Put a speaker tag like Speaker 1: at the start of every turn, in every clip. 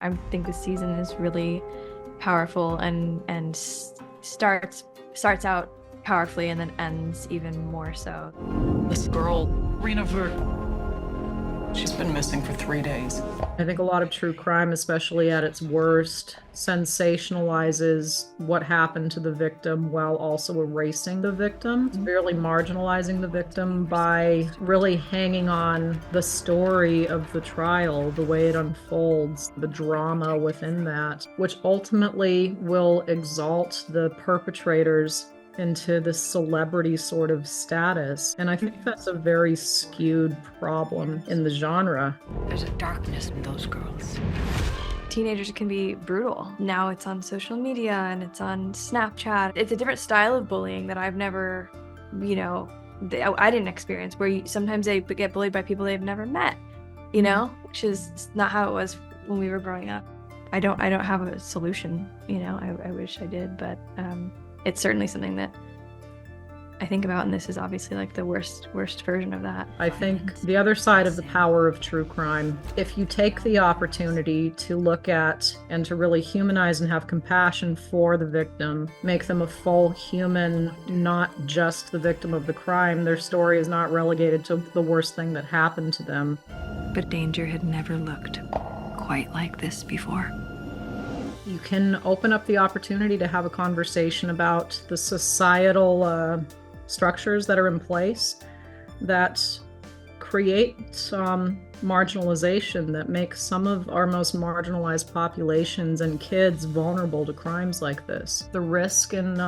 Speaker 1: I think this season is really powerful and starts out powerfully and then ends even more so.
Speaker 2: This girl, Rena Vert, she's been missing for 3 days.
Speaker 3: I think a lot of true crime, especially at its worst, sensationalizes what happened to the victim while also erasing the victim, severely marginalizing the victim by really hanging on the story of the trial, the way it unfolds, the drama within that, which ultimately will exalt the perpetrators into this celebrity sort of status. And I think that's a very skewed problem in the genre.
Speaker 4: There's a darkness in those girls.
Speaker 1: Teenagers can be brutal. Now it's on social media and it's on Snapchat. It's a different style of bullying that I've never, I didn't experience, where sometimes they get bullied by people they've never met, which is not how it was when we were growing up. I don't have a solution, I wish I did, but it's certainly something that I think about, and this is obviously like the worst version of that.
Speaker 3: I think the other side of the power of true crime, if you take the opportunity to look at and to really humanize and have compassion for the victim, make them a full human, not just the victim of the crime, their story is not relegated to the worst thing that happened to them.
Speaker 4: But danger had never looked quite like this before.
Speaker 3: You can open up the opportunity to have a conversation about the societal structures that are in place that create marginalization, that make some of our most marginalized populations and kids vulnerable to crimes like this. The risk in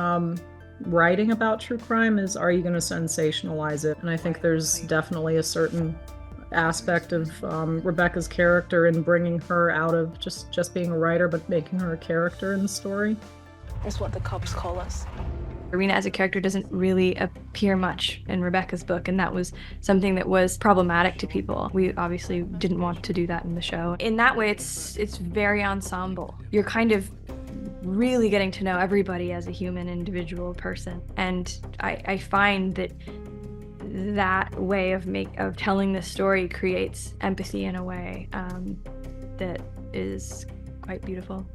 Speaker 3: writing about true crime is, are you going to sensationalize it? And I think there's definitely a certain aspect of Rebecca's character in bringing her out of just being a writer, but making her a character in the story.
Speaker 5: It's what the cops call us.
Speaker 1: Rena as a character doesn't really appear much in Rebecca's book, and that was something that was problematic to people. We obviously didn't want to do that in the show. In that way, it's very ensemble. You're kind of really getting to know everybody as a human, individual person, and I find that way of telling this story creates empathy in a way that is quite beautiful.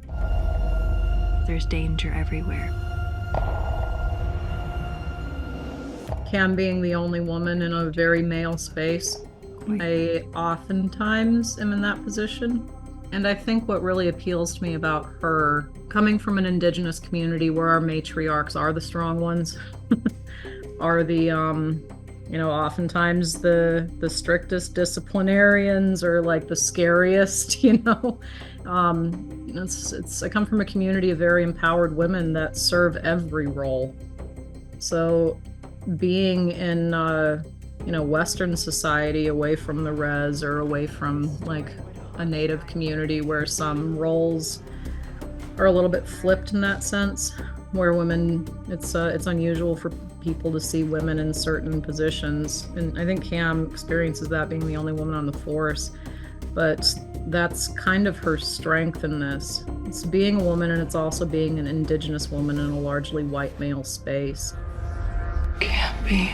Speaker 4: There's danger everywhere.
Speaker 3: Cam being the only woman in a very male space, I oftentimes am in that position. And I think what really appeals to me about her, coming from an Indigenous community where our matriarchs are the strong ones, are the oftentimes the strictest disciplinarians, or like the scariest, I come from a community of very empowered women that serve every role. So being in Western society, away from the res, or away from like a Native community where some roles are a little bit flipped in that sense, where women, it's unusual for people to see women in certain positions. And I think Cam experiences that being the only woman on the force, but that's kind of her strength in this. It's being a woman, and it's also being an Indigenous woman in a largely white male space.
Speaker 2: Can't be.